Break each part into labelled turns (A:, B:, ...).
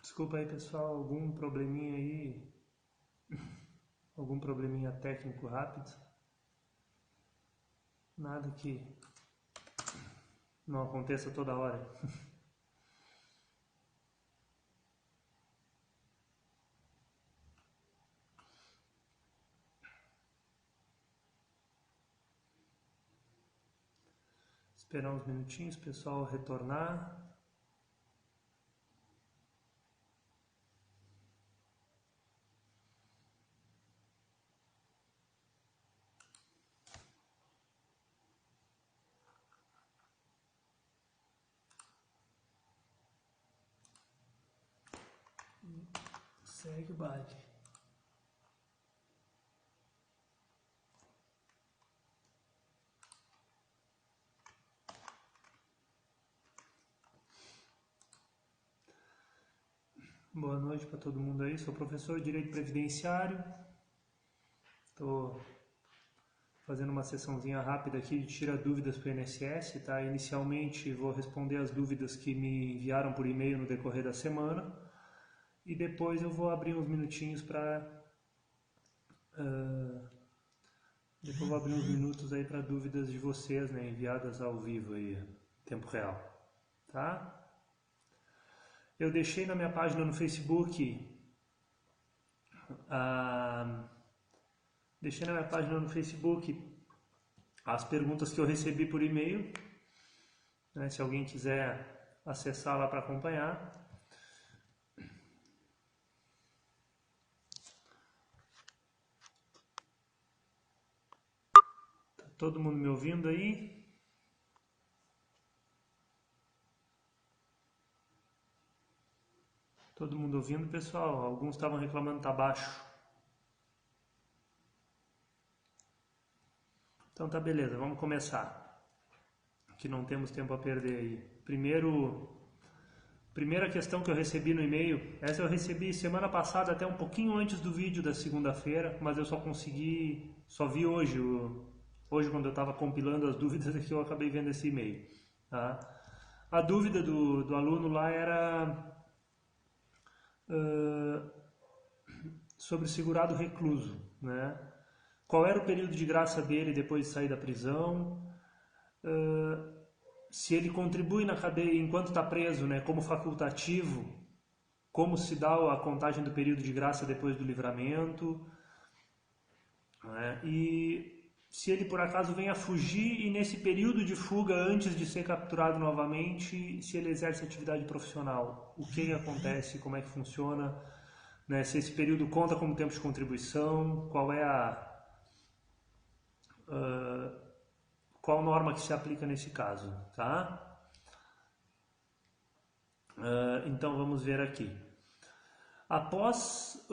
A: Desculpa aí, pessoal, algum probleminha aí, algum probleminha técnico rápido. Nada que não aconteça toda hora. Esperar uns minutinhos, pessoal, retornar. Segue o baile. Boa noite para todo mundo aí. Sou professor de Direito Previdenciário. Estou fazendo uma sessãozinha rápida aqui de tirar dúvidas para o INSS, tá? Inicialmente vou responder as dúvidas que me enviaram por e-mail no decorrer da semana e depois eu vou abrir uns minutinhos para depois eu vou abrir uns minutos aí para dúvidas de vocês, né, enviadas ao vivo aí, tempo real, tá? Eu deixei na minha página no Facebook as perguntas que eu recebi por e-mail, né, se alguém quiser acessar lá para acompanhar. Tá todo mundo me ouvindo aí? Todo mundo ouvindo, pessoal? Alguns estavam reclamando que tá baixo. Então tá, beleza, vamos começar. Que não temos tempo a perder aí. Primeira questão que eu recebi no e-mail, essa eu recebi semana passada, até um pouquinho antes do vídeo da segunda-feira, mas eu só vi hoje, hoje quando eu estava compilando as dúvidas, é que eu acabei vendo esse e-mail. Tá? A dúvida do aluno lá era sobre segurado recluso, né? Qual era o período de graça dele depois de sair da prisão? Se ele contribui na cadeia enquanto está preso, né, como facultativo, como se dá a contagem do período de graça depois do livramento, né? E se ele por acaso vem a fugir e nesse período de fuga, antes de ser capturado novamente, se ele exerce atividade profissional, o que acontece, como é que funciona, né? Se esse período conta como tempo de contribuição, qual norma que se aplica nesse caso, tá? Então vamos ver aqui. Após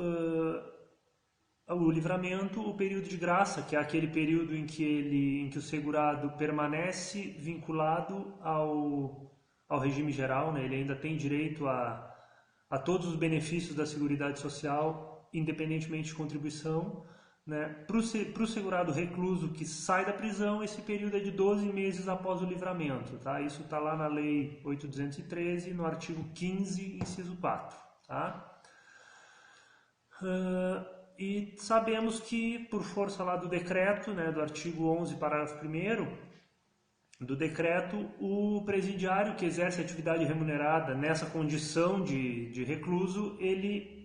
A: o livramento, o período de graça, que é aquele período em que o segurado permanece vinculado ao regime geral, né? Ele ainda tem direito a todos os benefícios da Seguridade Social, independentemente de contribuição. Né? Para o segurado recluso que sai da prisão, esse período é de 12 meses após o livramento. Tá? Isso está lá na Lei 8.213, no artigo 15, inciso 4. Tá? E sabemos que, por força lá do decreto, né, do artigo 11, parágrafo 1º, do decreto, o presidiário que exerce atividade remunerada nessa condição de recluso, ele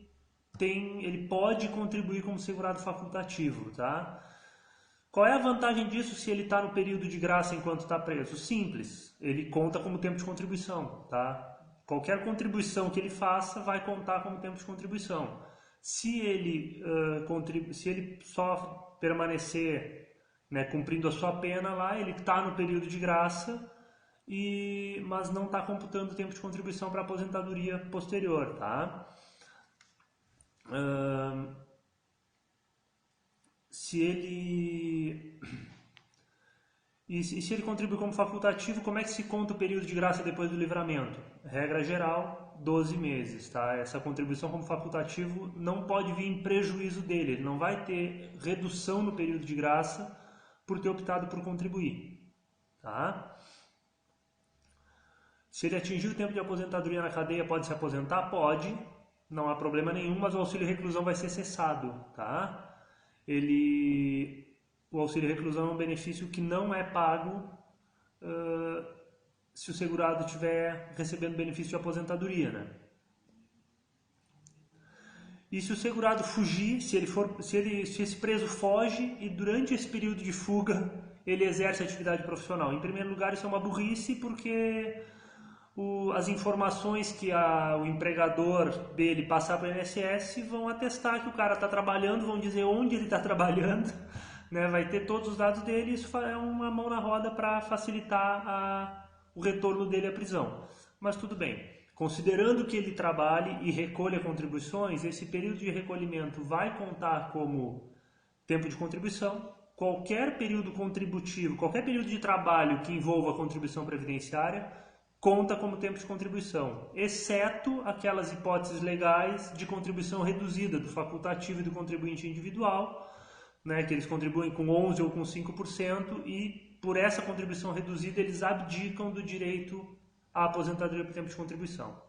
A: pode contribuir como segurado facultativo, tá? Qual é a vantagem disso se ele está no período de graça enquanto está preso? Simples, ele conta como tempo de contribuição, tá? Qualquer contribuição que ele faça vai contar como tempo de contribuição. Se ele só permanecer, né, cumprindo a sua pena lá, ele está no período de graça, mas não está computando o tempo de contribuição para a aposentadoria posterior, tá? Se ele contribui como facultativo, como é que se conta o período de graça depois do livramento? Regra geral, 12 meses, tá? Essa contribuição como facultativo não pode vir em prejuízo dele, ele não vai ter redução no período de graça por ter optado por contribuir, tá? Se ele atingir o tempo de aposentadoria na cadeia, pode se aposentar? Pode, não há problema nenhum, mas o auxílio reclusão vai ser cessado, tá? O auxílio reclusão é um benefício que não é pago se o segurado estiver recebendo benefício de aposentadoria, né? E se o segurado fugir, se esse preso foge e durante esse período de fuga ele exerce atividade profissional? Em primeiro lugar, isso é uma burrice, porque as informações que o empregador dele passar para o INSS vão atestar que o cara está trabalhando, vão dizer onde ele está trabalhando, né? Vai ter todos os dados dele, isso é uma mão na roda para facilitar o retorno dele à prisão. Mas tudo bem. Considerando que ele trabalhe e recolha contribuições, esse período de recolhimento vai contar como tempo de contribuição. Qualquer período contributivo, qualquer período de trabalho que envolva contribuição previdenciária, conta como tempo de contribuição, exceto aquelas hipóteses legais de contribuição reduzida do facultativo e do contribuinte individual, né, que eles contribuem com 11% ou com 5%, e por essa contribuição reduzida eles abdicam do direito à aposentadoria por tempo de contribuição.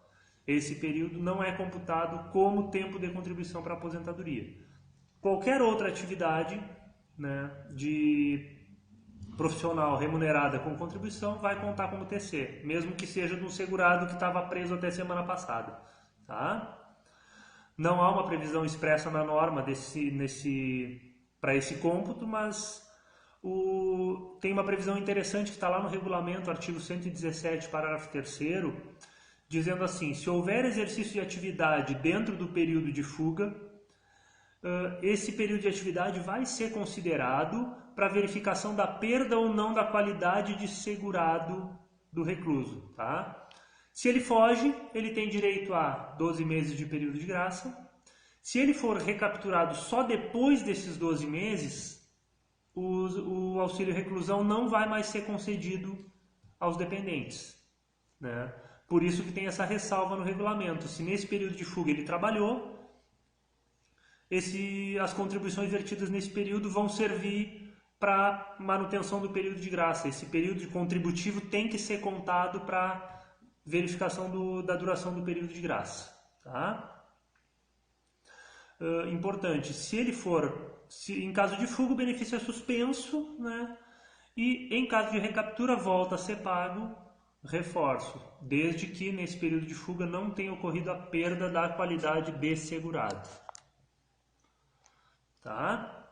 A: Esse período não é computado como tempo de contribuição para a aposentadoria. Qualquer outra atividade, né, de profissional remunerada com contribuição vai contar como TC, mesmo que seja de um segurado que estava preso até semana passada. Tá? Não há uma previsão expressa na norma para esse cômputo, mas tem uma previsão interessante que está lá no regulamento, artigo 117, parágrafo 3º, dizendo assim: se houver exercício de atividade dentro do período de fuga, esse período de atividade vai ser considerado para verificação da perda ou não da qualidade de segurado do recluso. Tá? Se ele foge, ele tem direito a 12 meses de período de graça. Se ele for recapturado só depois desses 12 meses, o auxílio reclusão não vai mais ser concedido aos dependentes, né? Por isso que tem essa ressalva no regulamento. Se nesse período de fuga ele trabalhou, as contribuições vertidas nesse período vão servir para manutenção do período de graça. Esse período de contributivo tem que ser contado para verificação da duração do período de graça. Tá? Importante, em caso de fuga o benefício é suspenso, né? E em caso de recaptura volta a ser pago, reforço, desde que nesse período de fuga não tenha ocorrido a perda da qualidade de segurado. Tá?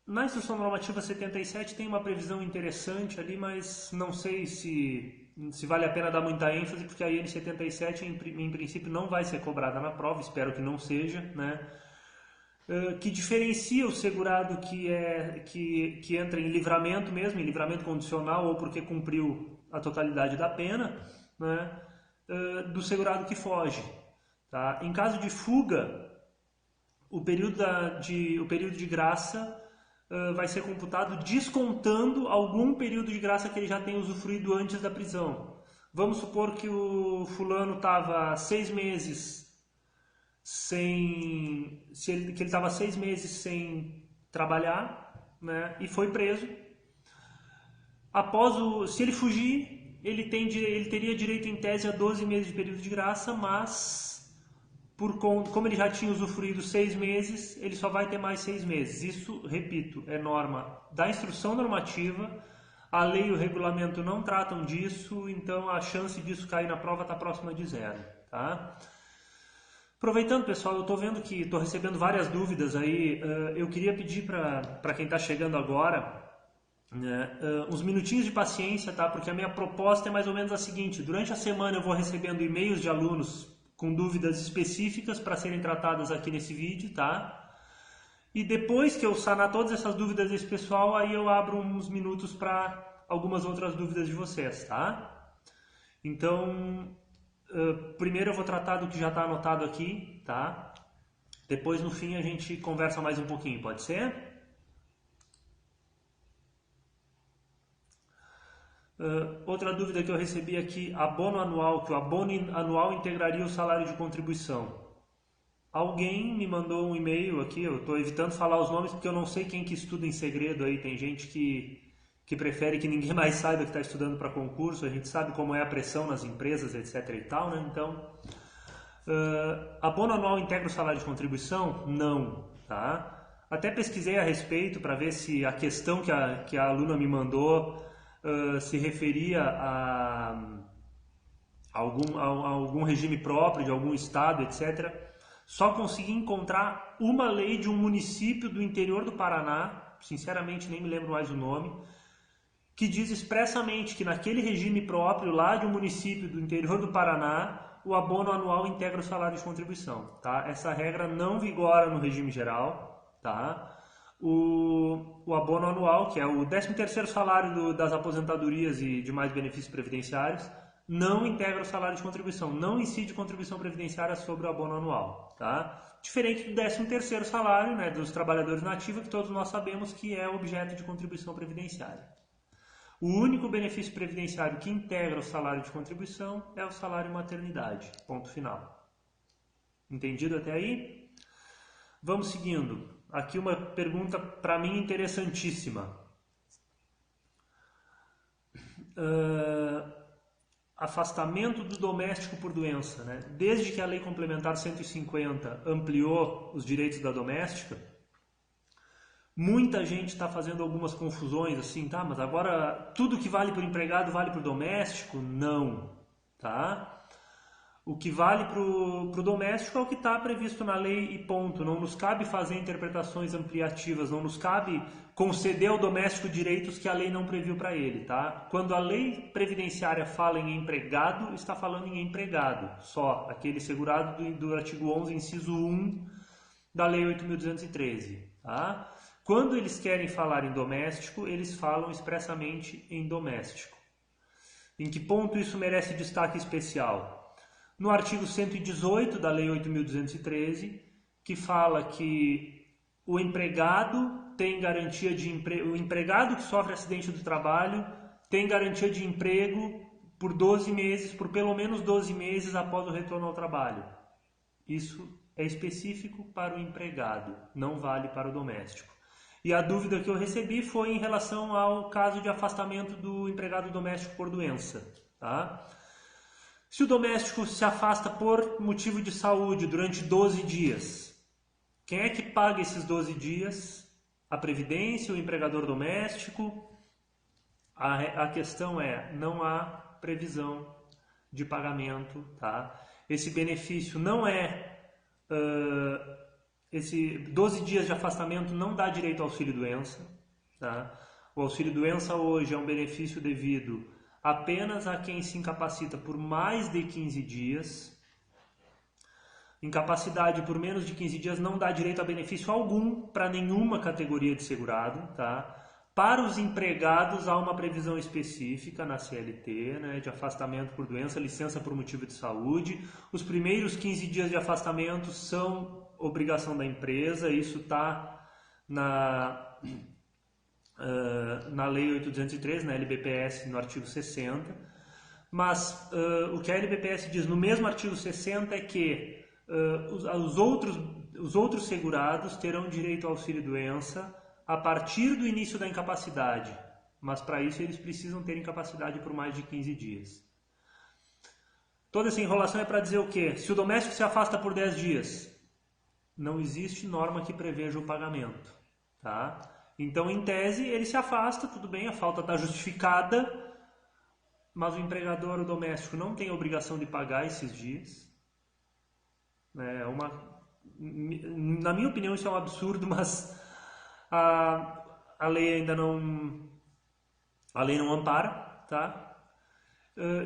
A: Na instrução normativa 77 tem uma previsão interessante ali, mas não sei se vale a pena dar muita ênfase, porque a IN 77 em princípio não vai ser cobrada na prova, espero que não seja, né? Que diferencia o segurado que entra em livramento mesmo, em livramento condicional ou porque cumpriu a totalidade da pena, né? Do segurado que foge. Tá? Em caso de fuga, o período de graça vai ser computado descontando algum período de graça que ele já tenha usufruído antes da prisão. Vamos supor que o fulano estava 6 meses que ele estava 6 meses sem trabalhar, né, e foi preso. Se ele fugir, ele teria direito em tese a 12 meses de período de graça, mas como ele já tinha usufruído 6 meses, ele só vai ter mais 6 meses. Isso, repito, é norma da instrução normativa. A lei e o regulamento não tratam disso, então a chance disso cair na prova está próxima de zero. Tá? Aproveitando, pessoal, eu estou vendo que estou recebendo várias dúvidas aí. Eu queria pedir para quem está chegando agora, né, uns minutinhos de paciência, tá? Porque a minha proposta é mais ou menos a seguinte: durante a semana eu vou recebendo e-mails de alunos com dúvidas específicas para serem tratadas aqui nesse vídeo, tá? E depois que eu sanar todas essas dúvidas desse pessoal, aí eu abro uns minutos para algumas outras dúvidas de vocês, tá? Então, primeiro eu vou tratar do que já está anotado aqui, tá? Depois, no fim, a gente conversa mais um pouquinho, pode ser? Outra dúvida que eu recebi aqui: abono anual, que o abono anual integraria o salário de contribuição. Alguém me mandou um e-mail aqui, eu estou evitando falar os nomes porque eu não sei quem que estuda em segredo aí, tem gente que que prefere que ninguém mais saiba que está estudando para concurso. A gente sabe como é a pressão nas empresas, etc. e tal, né? Então, abono anual integra o salário de contribuição? Não, tá? Até pesquisei a respeito para ver se a questão que a aluna me mandou se referia a algum regime próprio de algum estado, etc. Só consegui encontrar uma lei de um município do interior do Paraná, sinceramente nem me lembro mais o nome, que diz expressamente que naquele regime próprio lá de um município do interior do Paraná, o abono anual integra o salário de contribuição, tá? Essa regra não vigora no regime geral, tá? O abono anual, que é o 13º salário das aposentadorias e demais benefícios previdenciários, não integra o salário de contribuição, não incide contribuição previdenciária sobre o abono anual, tá? Diferente do 13º salário, né, dos trabalhadores na ativa, que todos nós sabemos que é objeto de contribuição previdenciária. O único benefício previdenciário que integra o salário de contribuição é o salário maternidade, ponto final. Entendido até aí? Vamos seguindo. Aqui uma pergunta para mim interessantíssima. Afastamento do doméstico por doença, né? Desde que a Lei Complementar 150 ampliou os direitos da doméstica, muita gente está fazendo algumas confusões assim, tá? Mas agora tudo que vale para o empregado vale para o doméstico? Não, tá? O que vale para o doméstico é o que está previsto na lei e ponto. Não nos cabe fazer interpretações ampliativas, não nos cabe conceder ao doméstico direitos que a lei não previu para ele, tá? Quando a lei previdenciária fala em empregado, está falando em empregado, só, aquele segurado do artigo 11, inciso 1 da lei 8.213, tá? Quando eles querem falar em doméstico, eles falam expressamente em doméstico. Em que ponto isso merece destaque especial? No artigo 118 da Lei 8.213, que fala que o empregado tem garantia de emprego, o empregado que sofre acidente do trabalho tem garantia de emprego por 12 meses, por pelo menos 12 meses após o retorno ao trabalho. Isso é específico para o empregado, não vale para o doméstico. E a dúvida que eu recebi foi em relação ao caso de afastamento do empregado doméstico por doença, tá? Se o doméstico se afasta por motivo de saúde durante 12 dias, quem é que paga esses 12 dias? A Previdência, o empregador doméstico? A questão é, não há previsão de pagamento, tá? Esse benefício não esse 12 dias de afastamento não dá direito ao auxílio-doença, tá? O auxílio-doença hoje é um benefício devido apenas a quem se incapacita por mais de 15 dias. Incapacidade por menos de 15 dias não dá direito a benefício algum para nenhuma categoria de segurado, tá? Para os empregados há uma previsão específica na CLT, né, de afastamento por doença, licença por motivo de saúde. Os primeiros 15 dias de afastamento são obrigação da empresa, isso está na Lei 803, na LBPS, no artigo 60, mas o que a LBPS diz no mesmo artigo 60 é que os outros segurados terão direito ao auxílio-doença a partir do início da incapacidade, mas para isso eles precisam ter incapacidade por mais de 15 dias. Toda essa enrolação é para dizer o quê? Se o doméstico se afasta por 10 dias, não existe norma que preveja o pagamento, tá? Então, em tese, ele se afasta, tudo bem, a falta está justificada, mas o empregador doméstico não tem a obrigação de pagar esses dias. Na minha opinião, isso é um absurdo, mas a lei ainda não ampara, tá?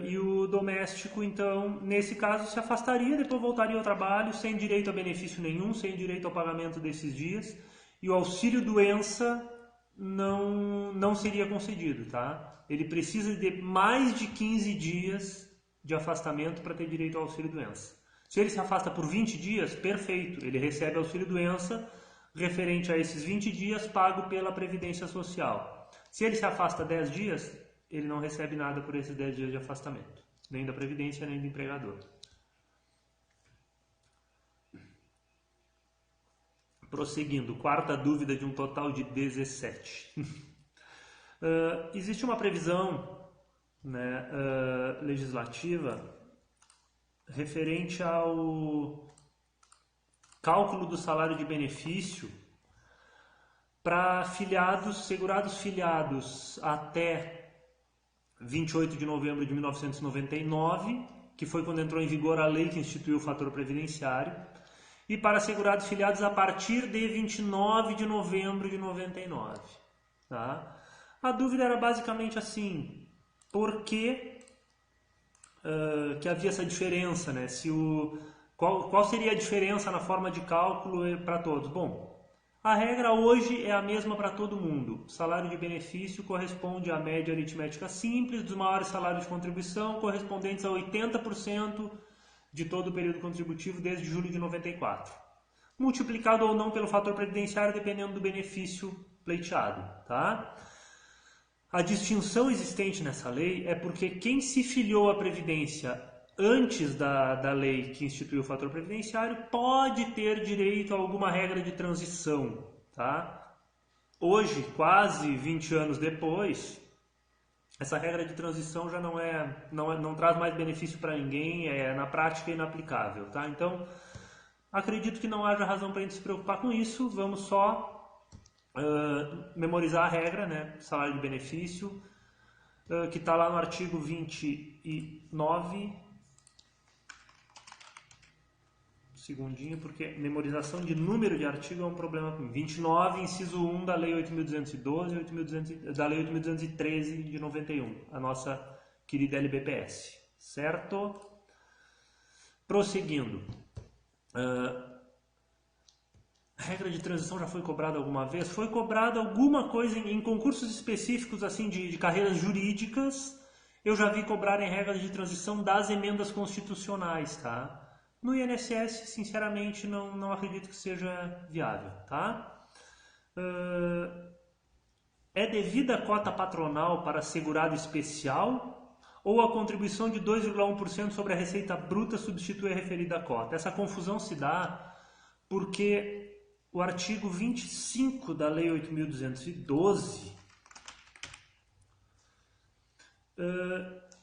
A: E o doméstico, então, nesse caso, se afastaria, depois voltaria ao trabalho, sem direito a benefício nenhum, sem direito ao pagamento desses dias, e o auxílio-doença não seria concedido, tá? Ele precisa de mais de 15 dias de afastamento para ter direito ao auxílio-doença. Se ele se afasta por 20 dias, perfeito, ele recebe auxílio-doença referente a esses 20 dias pago pela Previdência Social. Se ele se afasta 10 dias, ele não recebe nada por esses 10 dias de afastamento, nem da Previdência, nem do empregador. Prosseguindo, quarta dúvida de um total de 17. Existe uma previsão, né, legislativa referente ao cálculo do salário de benefício para segurados filiados até 28 de novembro de 1999, que foi quando entrou em vigor a lei que instituiu o fator previdenciário, e para segurados filiados a partir de 29 de novembro de 99. Tá? A dúvida era basicamente assim, por que havia essa diferença, né? Qual seria a diferença na forma de cálculo para todos? Bom, a regra hoje é a mesma para todo mundo. O salário de benefício corresponde à média aritmética simples dos maiores salários de contribuição, correspondentes a 80% de todo o período contributivo desde julho de 94. Multiplicado ou não pelo fator previdenciário, dependendo do benefício pleiteado. Tá? A distinção existente nessa lei é porque quem se filiou à Previdência antes da lei que instituiu o fator previdenciário pode ter direito a alguma regra de transição. Tá? Hoje, quase 20 anos depois, essa regra de transição já não traz mais benefício para ninguém, é na prática inaplicável. Tá? Então, acredito que não haja razão para a gente se preocupar com isso, vamos só memorizar a regra, né? Salário de benefício, que está lá no artigo 29, segundinho, porque memorização de número de artigo é um problema para mim. 29, inciso 1 da Lei 8.212 da Lei 8.213 de 91, a nossa querida LBPS, certo? Prosseguindo. Regra de transição já foi cobrada alguma vez? Foi cobrada alguma coisa em concursos específicos assim de carreiras jurídicas. Eu já vi cobrarem regras de transição das emendas constitucionais, tá? No INSS, sinceramente, não acredito que seja viável, tá? É devida a cota patronal para segurado especial ou a contribuição de 2,1% sobre a receita bruta substitui a referida cota? Essa confusão se dá porque o artigo 25 da Lei 8.212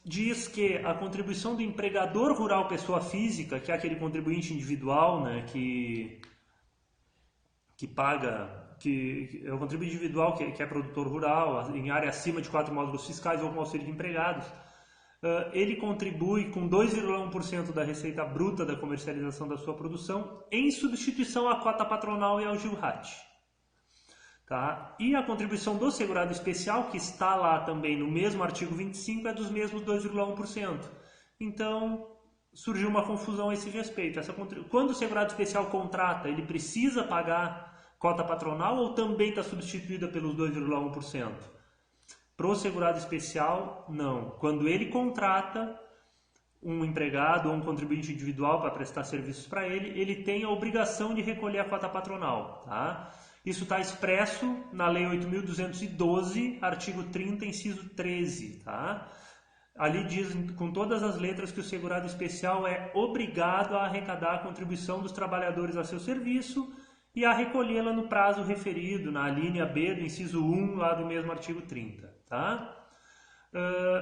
A: diz que a contribuição do empregador rural pessoa física, que é aquele contribuinte individual, né, que paga, que é o contribuinte individual que é produtor rural, em área acima de 4 módulos fiscais ou com auxílio de empregados, ele contribui com 2,1% da receita bruta da comercialização da sua produção em substituição à cota patronal e ao GILRAT. Tá? E a contribuição do segurado especial, que está lá também no mesmo artigo 25, é dos mesmos 2,1%. Então, surgiu uma confusão a esse respeito. Quando o segurado especial contrata, ele precisa pagar cota patronal ou também está substituída pelos 2,1%? Para o segurado especial, não. Quando ele contrata um empregado ou um contribuinte individual para prestar serviços para ele, ele tem a obrigação de recolher a cota patronal. Tá? Isso está expresso na Lei 8.212, artigo 30, inciso 13. Tá? Ali diz com todas as letras que o segurado especial é obrigado a arrecadar a contribuição dos trabalhadores a seu serviço e a recolhê-la no prazo referido na linha B do inciso 1, lá do mesmo artigo 30. Tá?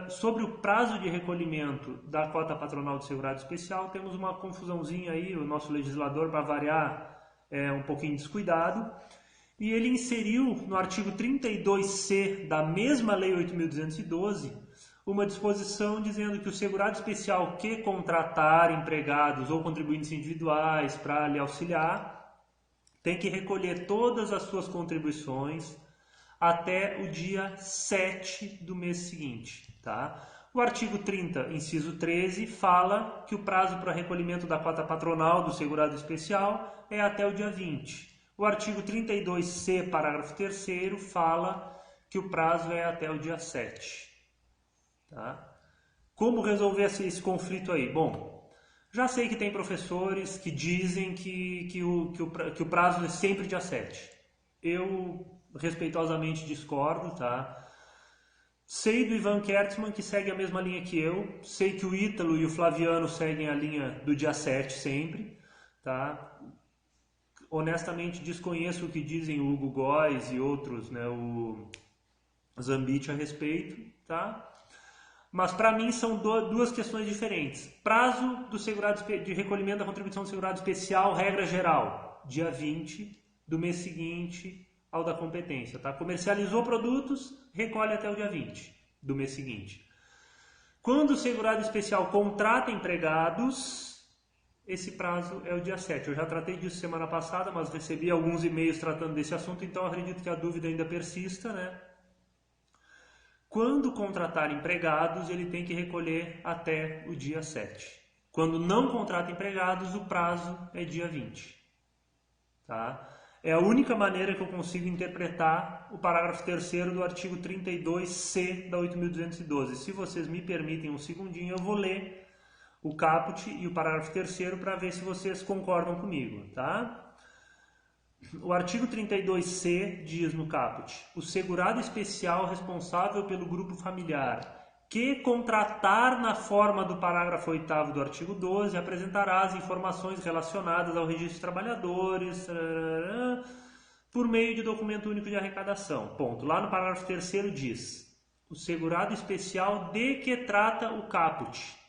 A: Sobre o prazo de recolhimento da cota patronal do segurado especial, temos uma confusãozinha aí, o nosso legislador, para variar, é um pouquinho descuidado, e ele inseriu no artigo 32C da mesma Lei 8.212 uma disposição dizendo que o segurado especial que contratar empregados ou contribuintes individuais para lhe auxiliar tem que recolher todas as suas contribuições até o dia 7 do mês seguinte. Tá? O artigo 30, inciso 13, fala que o prazo para recolhimento da cota patronal do segurado especial é até o dia 20. O artigo 32C, parágrafo 3º, fala que o prazo é até o dia 7. Tá? Como resolver esse conflito aí? Bom, já sei que tem professores que dizem que o prazo é sempre dia 7. Eu respeitosamente discordo, tá? Sei do Ivan Kertzmann, que segue a mesma linha que eu. Sei que o Ítalo e o Flaviano seguem a linha do dia 7 sempre, tá? Honestamente, desconheço o que dizem o Hugo Góes e outros, né? Zambit a respeito, tá? Mas para mim são duas questões diferentes. Prazo do segurado de recolhimento da contribuição do segurado especial, regra geral, dia 20 do mês seguinte ao da competência, tá? Comercializou produtos, recolhe até o dia 20 do mês seguinte. Quando o segurado especial contrata empregados, esse prazo é o dia 7. Eu já tratei disso semana passada, mas recebi alguns e-mails tratando desse assunto, então acredito que a dúvida ainda persista, né? Quando contratar empregados, ele tem que recolher até o dia 7. Quando não contrata empregados, o prazo é dia 20. Tá? É a única maneira que eu consigo interpretar o parágrafo 3º do artigo 32C da 8.212. Se vocês me permitem um segundinho, eu vou ler o caput e o parágrafo 3º para ver se vocês concordam comigo. Tá? O artigo 32C diz no caput: o segurado especial responsável pelo grupo familiar que contratar na forma do parágrafo 8º do artigo 12 apresentará as informações relacionadas ao registro de trabalhadores por meio de documento único de arrecadação. Ponto. Lá no parágrafo 3º diz: o segurado especial de que trata o caput.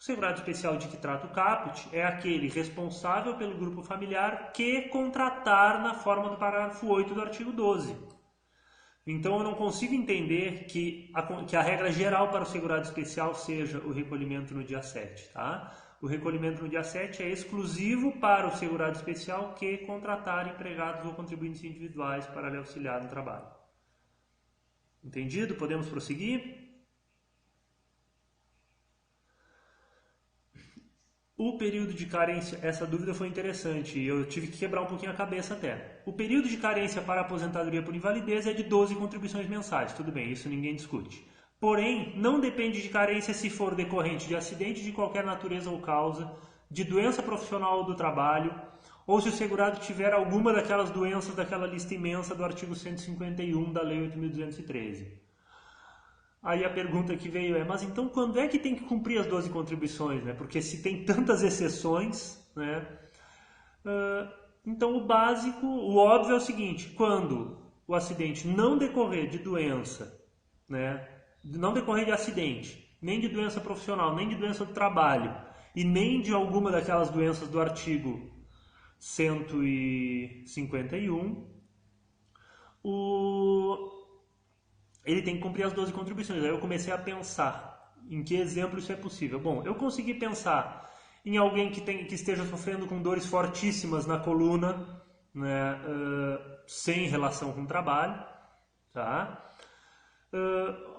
A: O segurado especial de que trata o caput é aquele responsável pelo grupo familiar que contratar na forma do parágrafo 8 do artigo 12. Então eu não consigo entender que a regra geral para o segurado especial seja o recolhimento no dia 7. Tá? O recolhimento no dia 7 é exclusivo para o segurado especial que contratar empregados ou contribuintes individuais para lhe auxiliar no trabalho. Entendido? Podemos prosseguir? O período de carência, essa dúvida foi interessante, eu tive que quebrar um pouquinho a cabeça até. O período de carência para a aposentadoria por invalidez é de 12 contribuições mensais, tudo bem, isso ninguém discute. Porém, não depende de carência se for decorrente de acidente de qualquer natureza ou causa, de doença profissional ou do trabalho, ou se o segurado tiver alguma daquelas doenças daquela lista imensa do artigo 151 da Lei 8.213. Aí a pergunta que veio é, mas então quando é que tem que cumprir as 12 contribuições? Né? Porque se tem tantas exceções, né? Então o básico, o óbvio é o seguinte: quando o acidente não decorrer de doença, né? Não decorrer de acidente, nem de doença profissional, nem de doença do trabalho, e nem de alguma daquelas doenças do artigo 151, ele tem que cumprir as 12 contribuições. Aí eu comecei a pensar em que exemplo isso é possível. Bom, eu consegui pensar em alguém que esteja sofrendo com dores fortíssimas na coluna, né, sem relação com o trabalho, tá?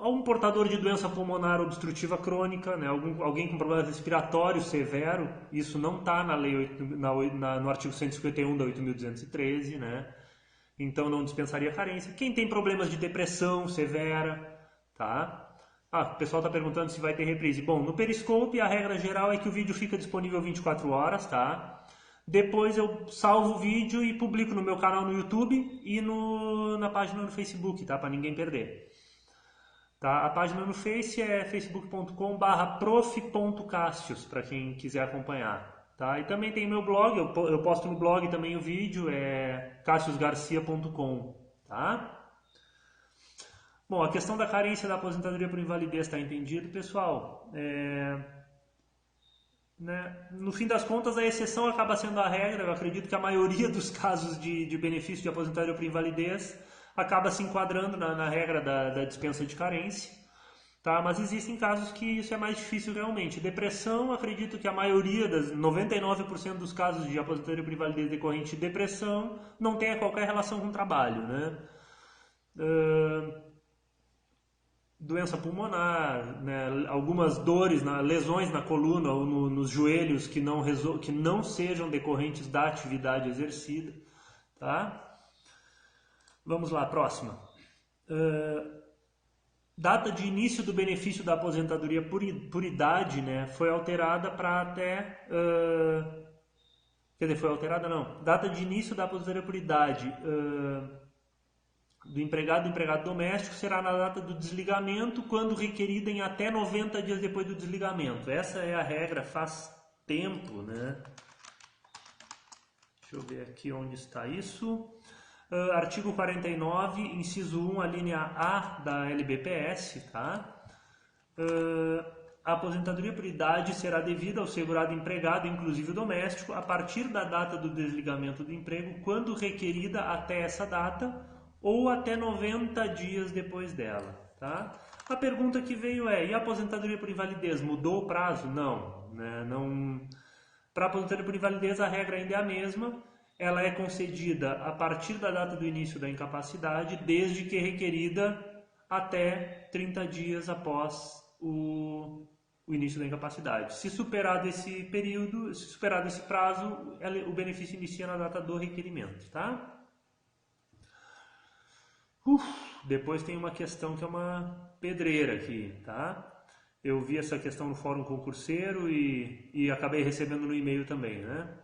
A: Um portador de doença pulmonar obstrutiva crônica, né, alguém com problema respiratório severo, isso não está na lei no artigo 151 da 8.213, né? Então não dispensaria carência. Quem tem problemas de depressão severa, tá? O pessoal está perguntando se vai ter reprise. Bom, no Periscope a regra geral é que o vídeo fica disponível 24 horas, tá? Depois eu salvo o vídeo e publico no meu canal no YouTube e na página no Facebook, tá? Para ninguém perder. Tá? A página no Face é facebook.com/prof.cassius, para quem quiser acompanhar. Tá? E também tem meu blog, eu posto no blog também o vídeo, é cassiusgarcia.com. Tá? Bom, a questão da carência da aposentadoria por invalidez está entendido, pessoal? Né? No fim das contas, a exceção acaba sendo a regra. Eu acredito que a maioria dos casos de benefício de aposentadoria por invalidez acaba se enquadrando na regra da dispensa de carência. Tá? Mas existem casos que isso é mais difícil realmente. Depressão, acredito que a maioria, 99% dos casos de aposentadoria por invalidez decorrente de depressão não tenha qualquer relação com o trabalho, né? Doença pulmonar, né? Algumas dores, lesões na coluna ou nos joelhos que não sejam decorrentes da atividade exercida. Tá? Vamos lá, próxima. Data de início do benefício da aposentadoria por idade, né, foi alterada para até... quer dizer, foi alterada não. Data de início da aposentadoria por idade do empregado doméstico será na data do desligamento, quando requerida em até 90 dias depois do desligamento. Essa é a regra faz tempo, né? Deixa eu ver aqui onde está isso. Artigo 49, inciso 1, a linha A da LBPS, tá? A aposentadoria por idade será devida ao segurado empregado, inclusive o doméstico, a partir da data do desligamento do emprego, quando requerida até essa data ou até 90 dias depois dela, tá? A pergunta que veio é, e a aposentadoria por invalidez, mudou o prazo? Não, né? Não. Para a aposentadoria por invalidez, a regra ainda é a mesma, ela é concedida a partir da data do início da incapacidade, desde que requerida até 30 dias após o início da incapacidade. Se superado esse período, se superado esse prazo, o benefício inicia na data do requerimento, tá? Depois tem uma questão que é uma pedreira aqui, tá? Eu vi essa questão no fórum concurseiro e acabei recebendo no e-mail também, né?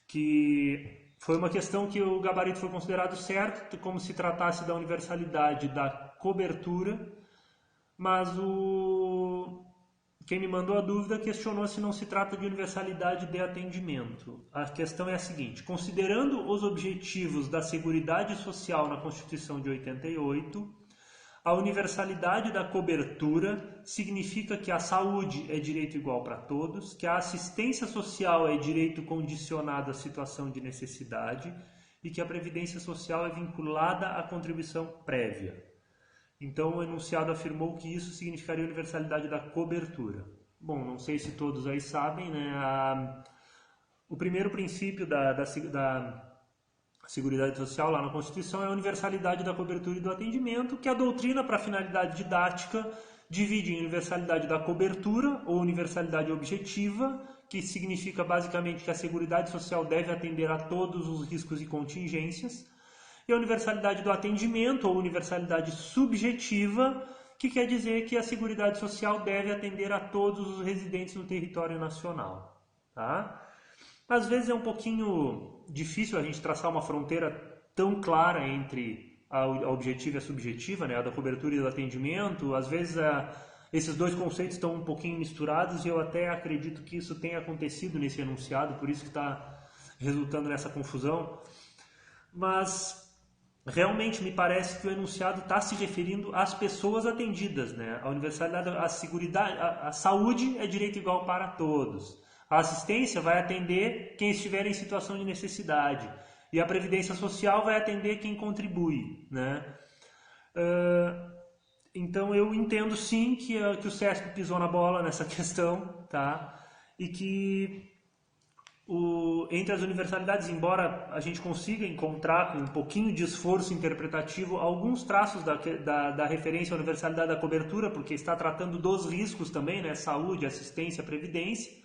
A: Que foi uma questão que o gabarito foi considerado certo, como se tratasse da universalidade da cobertura, mas quem me mandou a dúvida questionou se não se trata de universalidade de atendimento. A questão é a seguinte: considerando os objetivos da Seguridade Social na Constituição de 88, a universalidade da cobertura significa que a saúde é direito igual para todos, que a assistência social é direito condicionado à situação de necessidade e que a previdência social é vinculada à contribuição prévia. Então, o enunciado afirmou que isso significaria a universalidade da cobertura. Bom, não sei se todos aí sabem, né? O primeiro princípio da Seguridade Social lá na Constituição é a universalidade da cobertura e do atendimento, que a doutrina, para finalidade didática, divide em universalidade da cobertura ou universalidade objetiva, que significa basicamente que a Seguridade Social deve atender a todos os riscos e contingências, e a universalidade do atendimento ou universalidade subjetiva, que quer dizer que a Seguridade Social deve atender a todos os residentes no território nacional, tá? Às vezes é um pouquinho difícil a gente traçar uma fronteira tão clara entre a objetiva e a subjetiva, né? A da cobertura e do atendimento. Às vezes esses dois conceitos estão um pouquinho misturados e eu até acredito que isso tenha acontecido nesse enunciado, por isso que está resultando nessa confusão. Mas realmente me parece que o enunciado está se referindo às pessoas atendidas, né? A universalidade, a seguridade, a saúde é direito igual para todos. A assistência vai atender quem estiver em situação de necessidade. E a previdência social vai atender quem contribui, né? Então eu entendo sim que o CESP pisou na bola nessa questão, tá? E que entre as universalidades, embora a gente consiga encontrar com um pouquinho de esforço interpretativo alguns traços da referência à universalidade da cobertura, porque está tratando dos riscos também, né? Saúde, assistência, previdência.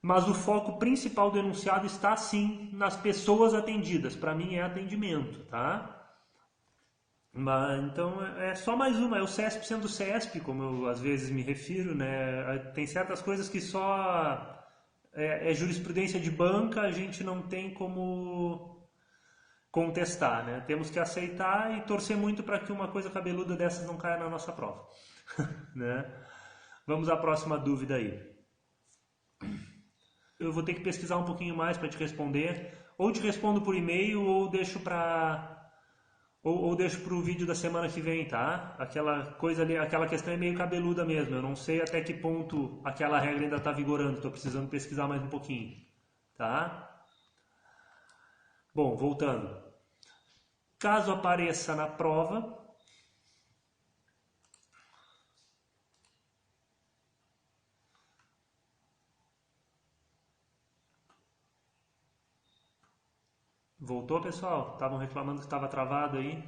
A: Mas o foco principal do enunciado está sim nas pessoas atendidas. Para mim é atendimento, tá? Mas, então é só mais uma, é o CESP sendo CESP, como eu às vezes me refiro, né? Tem certas coisas que só é jurisprudência de banca, a gente não tem como contestar, né? Temos que aceitar e torcer muito para que uma coisa cabeluda dessas não caia na nossa prova, né? Vamos à próxima dúvida aí. Eu vou ter que pesquisar um pouquinho mais para te responder. Ou te respondo por e-mail ou deixo para o vídeo da semana que vem, tá? Aquela coisa ali, aquela questão é meio cabeluda mesmo. Eu não sei até que ponto aquela regra ainda está vigorando. Estou precisando pesquisar mais um pouquinho, tá? Bom, voltando. Caso apareça na prova, voltou, pessoal? Estavam reclamando que estava travado aí.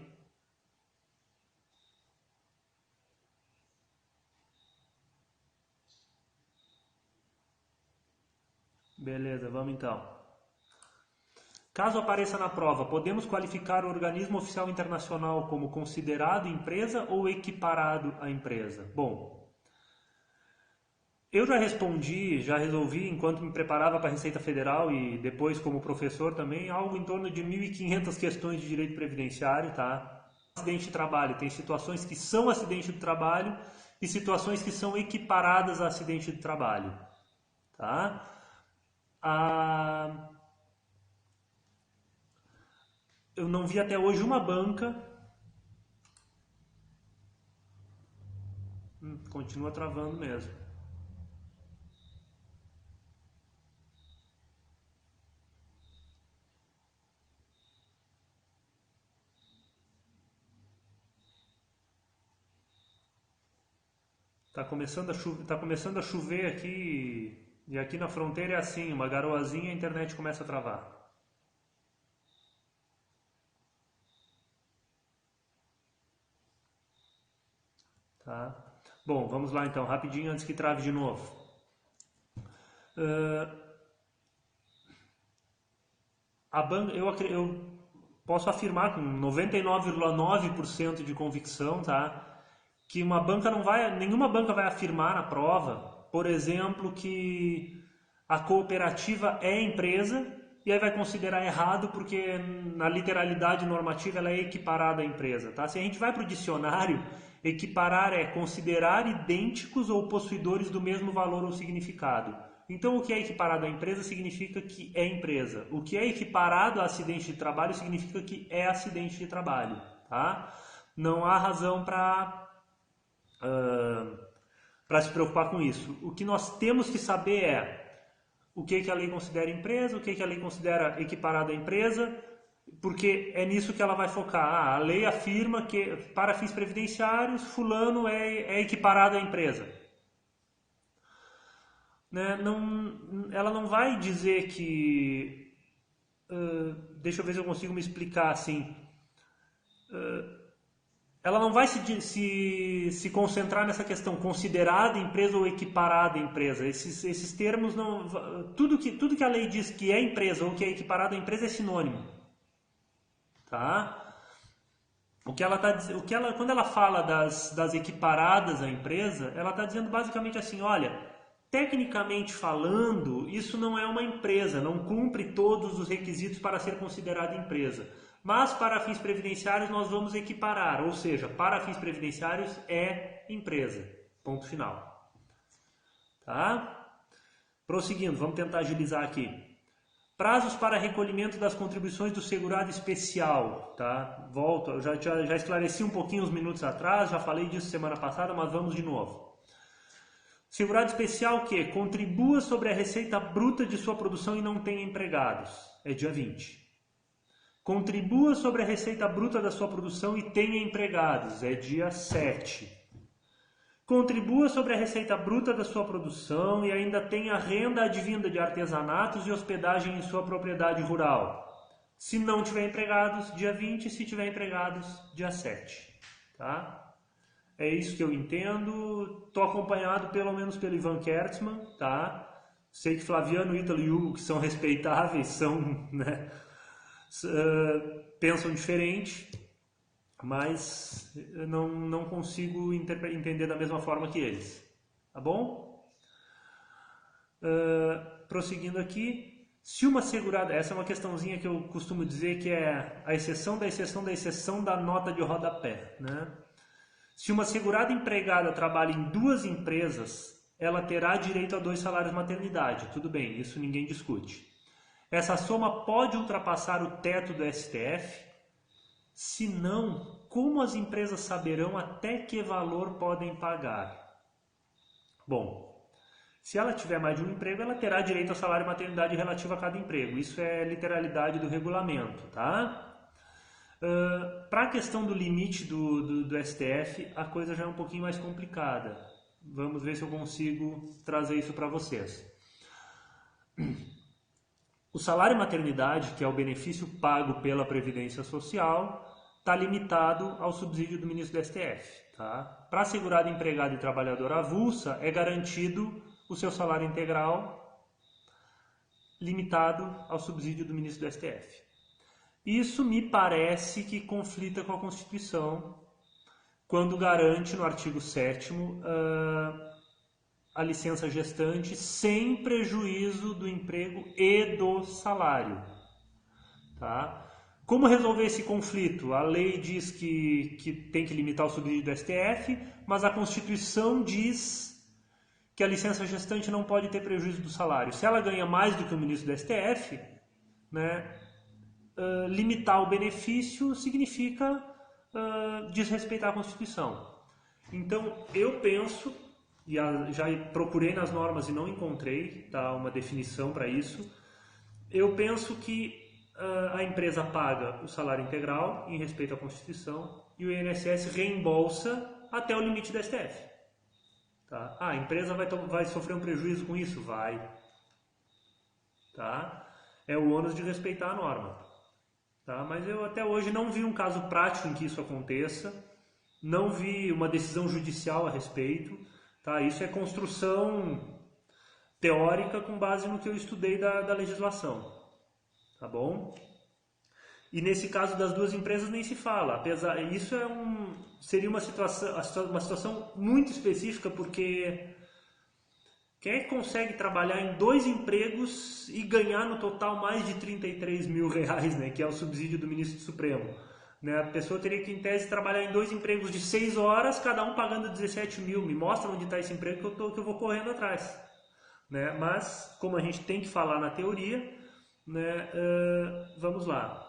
A: Beleza, vamos então. Caso apareça na prova, podemos qualificar o organismo oficial internacional como considerado empresa ou equiparado à empresa? Bom, eu já respondi, já resolvi, enquanto me preparava para a Receita Federal e depois como professor também, algo em torno de 1.500 questões de direito previdenciário, tá? Acidente de trabalho, tem situações que são acidente de trabalho e situações que são equiparadas a acidente de trabalho, tá? eu não vi até hoje uma banca. Continua travando mesmo. Tá começando a chover aqui. E aqui na fronteira é assim, uma garoazinha a internet começa a travar. Tá? Bom, vamos lá então, rapidinho antes que trave de novo. A banca, eu posso afirmar com 99,9% de convicção, tá? Que uma banca não vai, nenhuma banca vai afirmar na prova, por exemplo, que a cooperativa é empresa e aí vai considerar errado porque na literalidade normativa ela é equiparada à empresa, tá? Se a gente vai para o dicionário, equiparar é considerar idênticos ou possuidores do mesmo valor ou significado. Então, o que é equiparado à empresa significa que é empresa. O que é equiparado a acidente de trabalho significa que é acidente de trabalho, tá? Não há razão para se preocupar com isso. O que nós temos que saber é o que a lei considera empresa, o que a lei considera equiparado à empresa, porque é nisso que ela vai focar. A lei afirma que para fins previdenciários, fulano é equiparado à empresa. Né? Não, ela não vai dizer que... deixa eu ver se eu consigo me explicar assim. Ela não vai se concentrar nessa questão considerada empresa ou equiparada empresa. Esses termos não... Tudo que a lei diz que é empresa ou que é equiparado à empresa é sinônimo. Tá? Quando ela fala das equiparadas à empresa, ela está dizendo basicamente assim, olha, tecnicamente falando, isso não é uma empresa, não cumpre todos os requisitos para ser considerada empresa. Mas para fins previdenciários nós vamos equiparar, ou seja, para fins previdenciários é empresa. Ponto final. Tá? Prosseguindo, vamos tentar agilizar aqui. Prazos para recolhimento das contribuições do segurado especial, tá? Volto, eu já esclareci um pouquinho uns minutos atrás, já falei disso semana passada, mas vamos de novo. Segurado especial que contribua sobre a receita bruta de sua produção e não tenha empregados, é dia 20. Contribua sobre a receita bruta da sua produção e tenha empregados, é dia 7. Contribua sobre a receita bruta da sua produção e ainda tenha renda advinda de artesanatos e hospedagem em sua propriedade rural. Se não tiver empregados, dia 20, se tiver empregados, dia 7. Tá? É isso que eu entendo. Estou acompanhado pelo menos pelo Ivan Kertzmann. Tá? Sei que Flaviano, Ítalo e Hugo, que são respeitáveis, são, né, pensam diferente. Mas eu não consigo entender da mesma forma que eles. Tá bom? Prosseguindo aqui, se uma segurada... Essa é uma questãozinha que eu costumo dizer que é a exceção da exceção da exceção da nota de rodapé. Né? Se uma segurada empregada trabalha em 2 empresas, ela terá direito a 2 salários maternidade. Tudo bem, isso ninguém discute. Essa soma pode ultrapassar o teto do STF? Se não, como as empresas saberão até que valor podem pagar? Bom, se ela tiver mais de um emprego, ela terá direito ao salário maternidade relativo a cada emprego. Isso é literalidade do regulamento, tá? Para a questão do limite do STF, a coisa já é um pouquinho mais complicada. Vamos ver se eu consigo trazer isso para vocês. O salário maternidade, que é o benefício pago pela Previdência Social, está limitado ao subsídio do ministro do STF. Tá? Para a segurada empregada e trabalhadora avulsa, é garantido o seu salário integral limitado ao subsídio do ministro do STF. Isso me parece que conflita com a Constituição, quando garante no artigo 7º a licença gestante sem prejuízo do emprego e do salário. Tá? Como resolver esse conflito? A lei diz que tem que limitar o subsídio do STF, mas a Constituição diz que a licença gestante não pode ter prejuízo do salário. Se ela ganha mais do que o ministro do STF, né, limitar o benefício significa desrespeitar a Constituição. Então, eu penso, e já procurei nas normas e não encontrei, tá, uma definição para isso, eu penso que a empresa paga o salário integral em respeito à Constituição e o INSS reembolsa até o limite da STF. Tá? A empresa vai sofrer um prejuízo com isso? Vai. Tá? É o ônus de respeitar a norma. Tá? Mas eu até hoje não vi um caso prático em que isso aconteça, não vi uma decisão judicial a respeito. Tá? Isso é construção teórica com base no que eu estudei da legislação. Tá bom? E nesse caso das duas empresas nem se fala. Isso seria uma situação muito específica, porque quem é que consegue trabalhar em 2 empregos e ganhar no total mais de R$33 mil, né, que é o subsídio do ministro do Supremo? Né, a pessoa teria que, em tese, trabalhar em 2 empregos de 6 horas, cada um pagando 17 mil. Me mostra onde está esse emprego que eu vou correndo atrás. Né? Mas, como a gente tem que falar na teoria, né, vamos lá.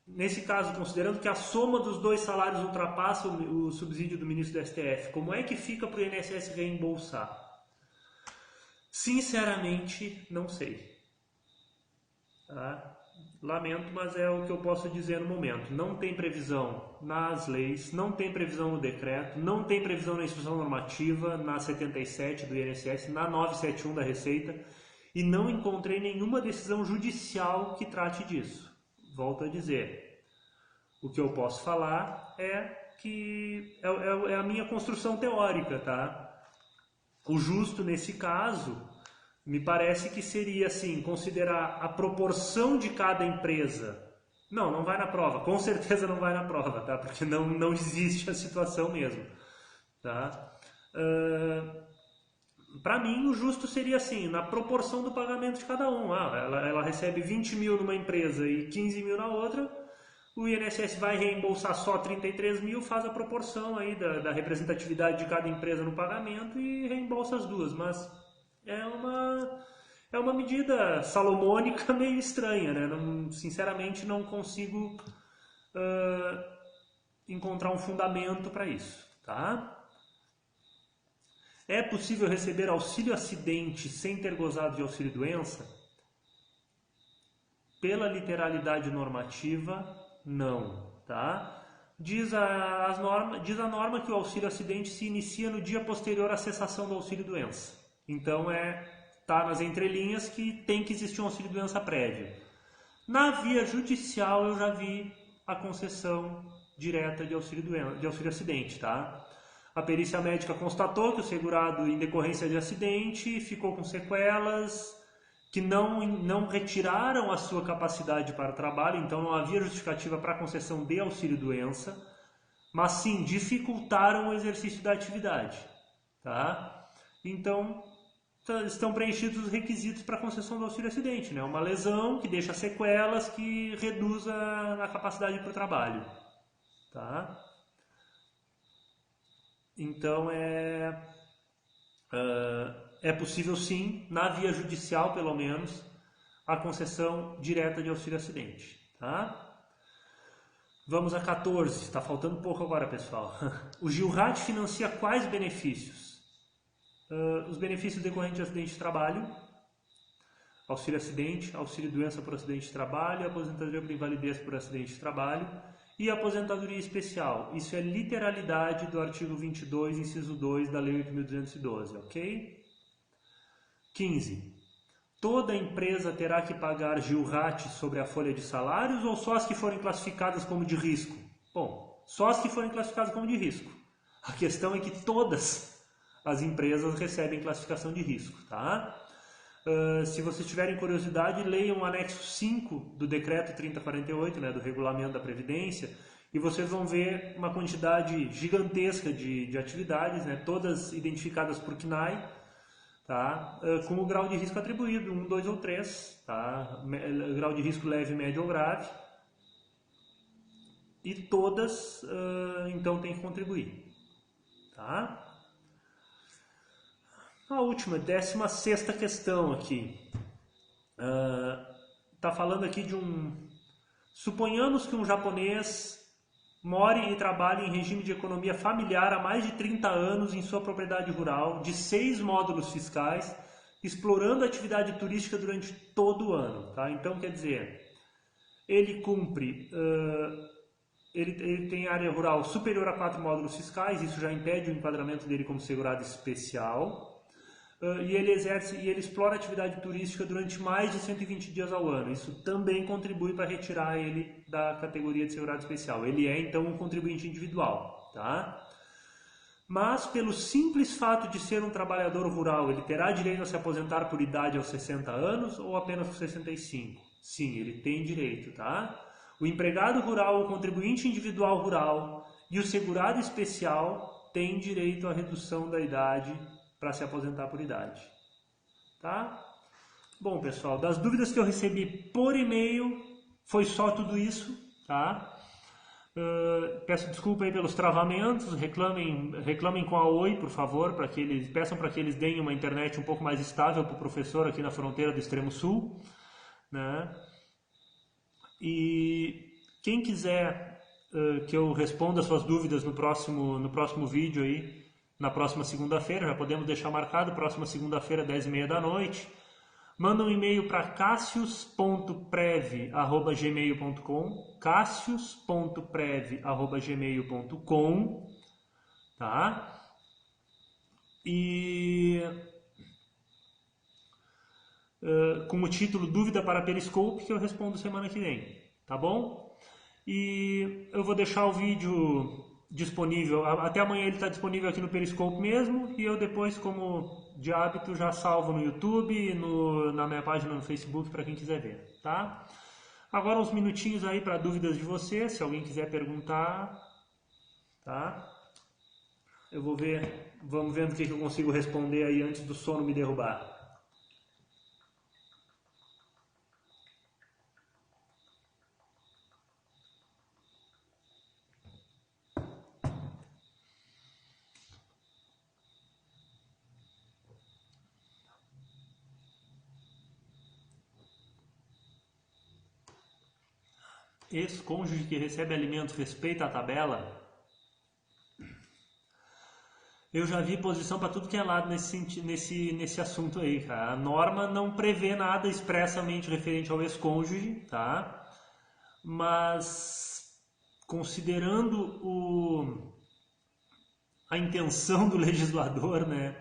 A: Nesse caso, considerando que a soma dos 2 salários ultrapassa o subsídio do ministro do STF, como é que fica para o INSS reembolsar? Sinceramente, não sei. Tá? Lamento, mas é o que eu posso dizer no momento. Não tem previsão nas leis, não tem previsão no decreto, não tem previsão na instrução normativa, na 77 do INSS, na 971 da Receita, e não encontrei nenhuma decisão judicial que trate disso. Volto a dizer, o que eu posso falar é que é a minha construção teórica, tá? O justo nesse caso, me parece que seria assim, considerar a proporção de cada empresa. Não vai na prova, com certeza não vai na prova, tá? Porque não existe a situação mesmo, tá? Para mim, o justo seria assim, na proporção do pagamento de cada um. Ela recebe 20 mil numa empresa e 15 mil na outra, o INSS vai reembolsar só 33 mil, faz a proporção aí da representatividade de cada empresa no pagamento e reembolsa as duas. Mas é uma medida salomônica meio estranha, né? Sinceramente, não consigo encontrar um fundamento para isso, tá? É possível receber auxílio acidente sem ter gozado de auxílio doença? Pela literalidade normativa, não, tá? Diz a norma que o auxílio acidente se inicia no dia posterior à cessação do auxílio doença. Então tá nas entrelinhas que tem que existir um auxílio doença prévio. Na via judicial eu já vi a concessão direta de auxílio acidente, tá? A perícia médica constatou que o segurado, em decorrência de acidente, ficou com sequelas que não retiraram a sua capacidade para o trabalho, então não havia justificativa para a concessão de auxílio-doença, mas sim dificultaram o exercício da atividade. Tá? Então, estão preenchidos os requisitos para a concessão do auxílio-acidente, né? Uma lesão que deixa sequelas que reduz a capacidade para o trabalho. Tá? Então, é possível sim, na via judicial pelo menos, a concessão direta de auxílio-acidente. Tá? Vamos a 14, está faltando pouco agora, pessoal. O GILRAT financia quais benefícios? Os benefícios decorrentes de acidente de trabalho, auxílio-acidente, auxílio-doença por acidente de trabalho, aposentadoria por invalidez por acidente de trabalho, e aposentadoria especial. Isso é literalidade do artigo 22, inciso 2 da Lei 8.212, ok? 15. Toda empresa terá que pagar GILRAT sobre a folha de salários ou só as que forem classificadas como de risco? Bom, só as que forem classificadas como de risco. A questão é que todas as empresas recebem classificação de risco, tá? Se vocês tiverem curiosidade, leiam o anexo 5 do decreto 3048, né, do regulamento da Previdência, e vocês vão ver uma quantidade gigantesca de atividades, né, todas identificadas por CNAE, tá, com o grau de risco atribuído, 1, 2 ou 3, tá, grau de risco leve, médio ou grave, e todas, então, têm que contribuir. Tá? A última, 16ª questão aqui. está falando aqui de um... Suponhamos que um japonês more e trabalhe em regime de economia familiar há mais de 30 anos em sua propriedade rural, de 6 módulos fiscais, explorando a atividade turística durante todo o ano. Tá? Então, quer dizer, ele cumpre... Ele tem área rural superior a 4 módulos fiscais, isso já impede o enquadramento dele como segurado especial. E ele explora atividade turística durante mais de 120 dias ao ano. Isso também contribui para retirar ele da categoria de segurado especial. Ele é, então, um contribuinte individual. Tá? Mas, pelo simples fato de ser um trabalhador rural, ele terá direito a se aposentar por idade aos 60 anos ou apenas por 65? Sim, ele tem direito. Tá? O empregado rural, o contribuinte individual rural e o segurado especial têm direito à redução da idade para se aposentar por idade. Tá? Bom, pessoal, das dúvidas que eu recebi por e-mail, foi só tudo isso. Tá? Peço desculpa aí pelos travamentos, reclamem com a Oi, por favor, peçam para que eles deem uma internet um pouco mais estável para o professor aqui na fronteira do extremo sul. Né? E quem quiser que eu responda suas dúvidas no próximo vídeo aí, na próxima segunda-feira, já podemos deixar marcado, próxima segunda-feira, 10h30 da noite, manda um e-mail para cassius.prev@gmail.com, cassius.prev@gmail.com, tá? E com o título Dúvida para Periscope, que eu respondo semana que vem, tá bom? E eu vou deixar o vídeo disponível, até amanhã ele está disponível aqui no Periscope mesmo, e eu depois, como de hábito, já salvo no YouTube e na minha página no Facebook para quem quiser ver, tá? Agora uns minutinhos aí para dúvidas de vocês, se alguém quiser perguntar, tá? Eu vou ver, vamos vendo o que eu consigo responder aí antes do sono me derrubar. Ex-cônjuge que recebe alimentos respeita a tabela? Eu já vi posição para tudo que é lado nesse assunto aí, cara. A norma não prevê nada expressamente referente ao ex-cônjuge, tá? Mas considerando a intenção do legislador, né?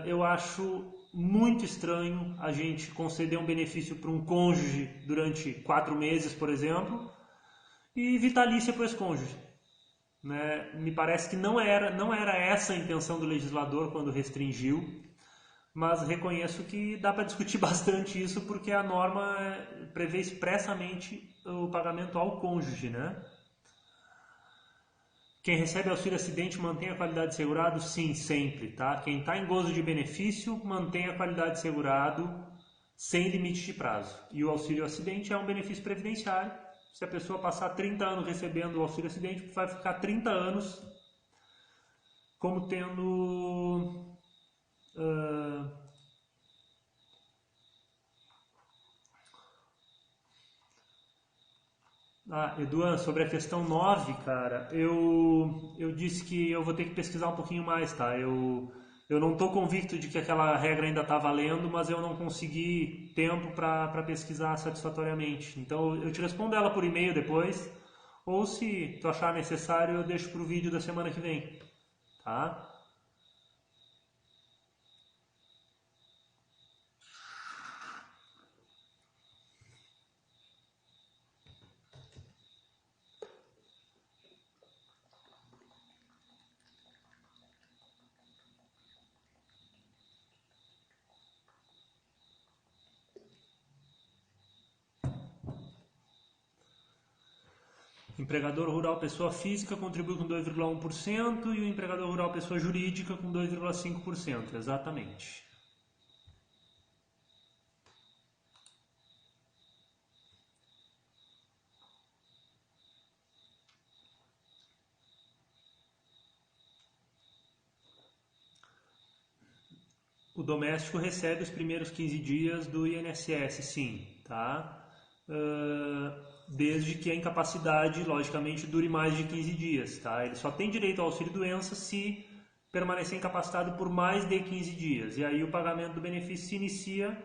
A: Eu acho muito estranho a gente conceder um benefício para um cônjuge durante 4 meses, por exemplo, e vitalícia para o ex-cônjuge. Né? Me parece que não era essa a intenção do legislador quando restringiu, mas reconheço que dá para discutir bastante isso porque a norma prevê expressamente o pagamento ao cônjuge. Né? Quem recebe auxílio acidente mantém a qualidade de segurado? Sim, sempre. Tá? Quem está em gozo de benefício mantém a qualidade de segurado sem limite de prazo. E o auxílio acidente é um benefício previdenciário. Se a pessoa passar 30 anos recebendo o auxílio acidente, vai ficar 30 anos como tendo... Eduan, sobre a questão 9, cara, eu disse que eu vou ter que pesquisar um pouquinho mais, tá? Eu não estou convicto de que aquela regra ainda está valendo, mas eu não consegui tempo para pesquisar satisfatoriamente. Então eu te respondo ela por e-mail depois, ou se tu achar necessário eu deixo para o vídeo da semana que vem, tá? Empregador rural pessoa física contribui com 2,1% e o empregador rural pessoa jurídica com 2,5%, exatamente. O doméstico recebe os primeiros 15 dias do INSS, sim, tá? Desde que a incapacidade, logicamente, dure mais de 15 dias, tá? Ele só tem direito ao auxílio-doença se permanecer incapacitado por mais de 15 dias. E aí o pagamento do benefício se inicia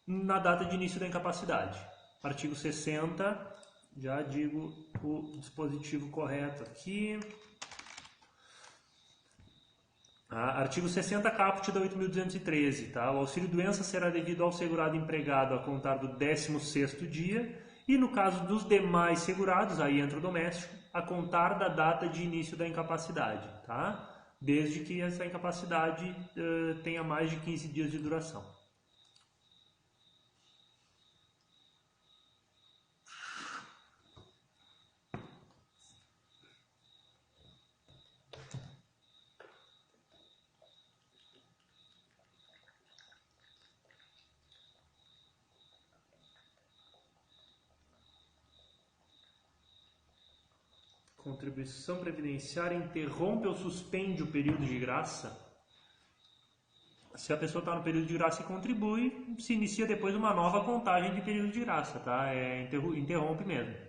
A: na data de início da incapacidade. Artigo 60, já digo o dispositivo correto aqui. Artigo 60, caput da 8.213, tá? O auxílio-doença será devido ao segurado empregado a contar do 16º dia e, no caso dos demais segurados, aí entra o doméstico, a contar da data de início da incapacidade, tá? Desde que essa incapacidade tenha mais de 15 dias de duração. Contribuição previdenciária interrompe ou suspende o período de graça? Se a pessoa está no período de graça e contribui, se inicia depois uma nova contagem de período de graça, tá? Interrompe mesmo.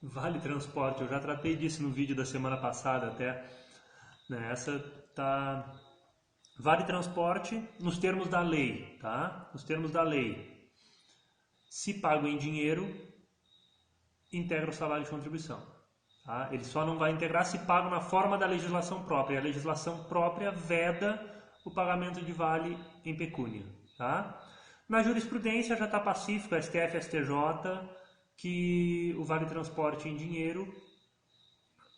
A: Vale transporte, eu já tratei disso no vídeo da semana passada até. Né? Essa tá. Vale transporte nos termos da lei, tá? Nos termos da lei. Se pago em dinheiro, integra o salário de contribuição. Tá? Ele só não vai integrar se pago na forma da legislação própria. A legislação própria veda o pagamento de vale em pecúnia. Tá? Na jurisprudência já está pacífico, STF, STJ, que o vale transporte em dinheiro,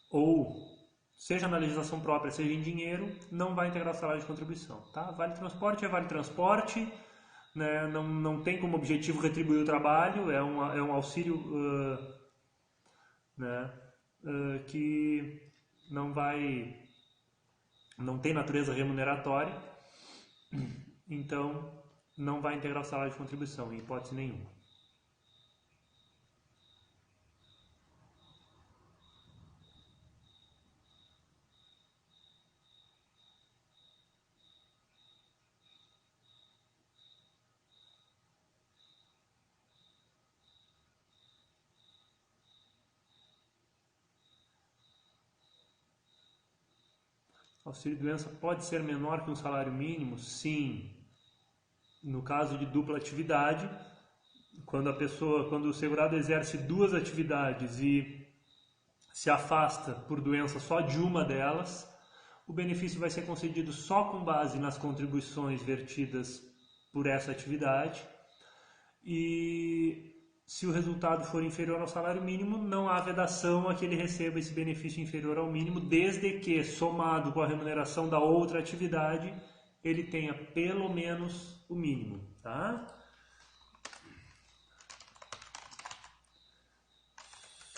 A: ou seja na legislação própria, seja em dinheiro, não vai integrar o salário de contribuição. Tá? Vale transporte é vale transporte, né? Não tem como objetivo retribuir o trabalho, é um auxílio né? Que não tem natureza remuneratória, então não vai integrar o salário de contribuição, em hipótese nenhuma. Auxílio-doença pode ser menor que um salário mínimo? Sim. No caso de dupla atividade, quando o segurado exerce duas atividades e se afasta por doença só de uma delas, o benefício vai ser concedido só com base nas contribuições vertidas por essa atividade. E se o resultado for inferior ao salário mínimo, não há vedação a que ele receba esse benefício inferior ao mínimo, desde que, somado com a remuneração da outra atividade, ele tenha pelo menos o mínimo. Tá?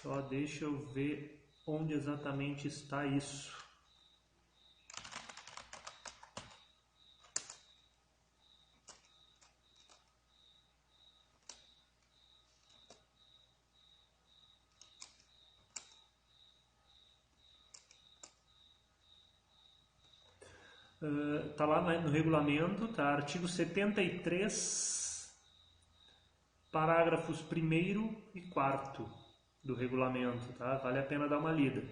A: Só deixa eu ver onde exatamente está isso. Está lá no regulamento, tá? Artigo 73, parágrafos 1º e 4º do regulamento, tá? Vale a pena dar uma lida.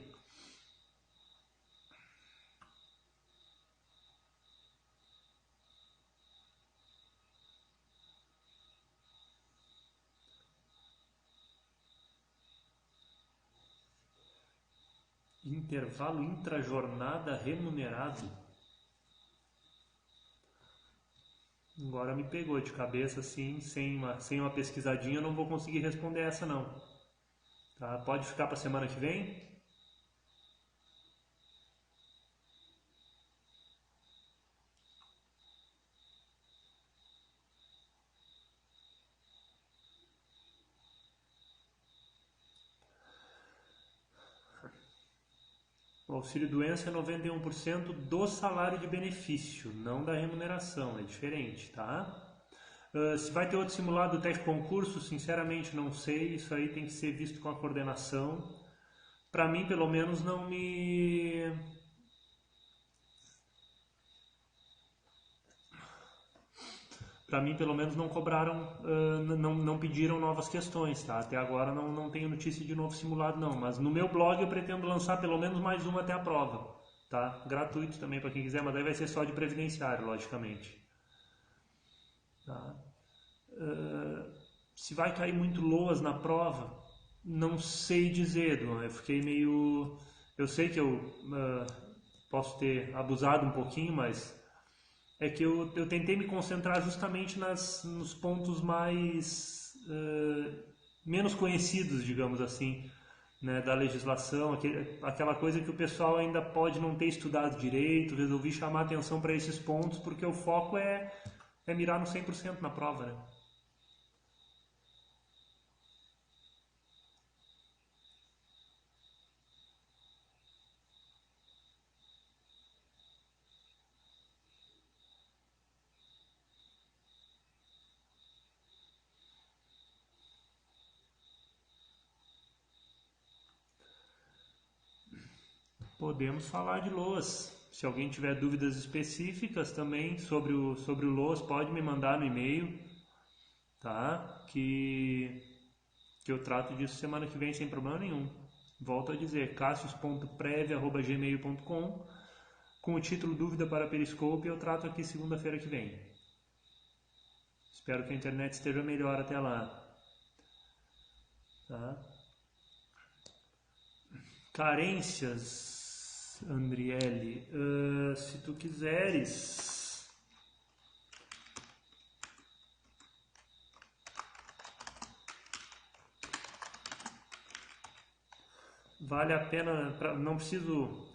A: Intervalo intrajornada remunerado? Agora me pegou de cabeça assim, sem uma pesquisadinha, eu não vou conseguir responder essa não. Tá? Pode ficar para a semana que vem? O auxílio-doença é 91% do salário de benefício, não da remuneração, é diferente, tá? Se vai ter outro simulado do teste concurso, sinceramente não sei, isso aí tem que ser visto com a coordenação. Para mim, pelo menos, não me... Para mim, pelo menos, não cobraram, não pediram novas questões, tá? Até agora não tenho notícia de novo simulado, não. Mas no meu blog eu pretendo lançar pelo menos mais uma até a prova, tá? Gratuito também para quem quiser, mas daí vai ser só de previdenciário, logicamente. Tá? Se vai cair muito LOAS na prova, não sei dizer, eu fiquei meio... Eu sei que eu posso ter abusado um pouquinho, mas é que eu tentei me concentrar justamente nos pontos mais menos conhecidos, digamos assim, né, da legislação, aquela coisa que o pessoal ainda pode não ter estudado direito. Resolvi chamar atenção para esses pontos porque o foco é mirar no 100% na prova, né? Podemos falar de LOAS. Se alguém tiver dúvidas específicas também sobre o LOAS, pode me mandar no e-mail, tá? Que eu trato disso semana que vem sem problema nenhum. Volto a dizer, cassius.prev@gmail.com, com o título Dúvida para Periscope, eu trato aqui segunda-feira que vem. Espero que a internet esteja melhor até lá. Tá? Carências, Andriele, se tu quiseres, vale a pena, não preciso...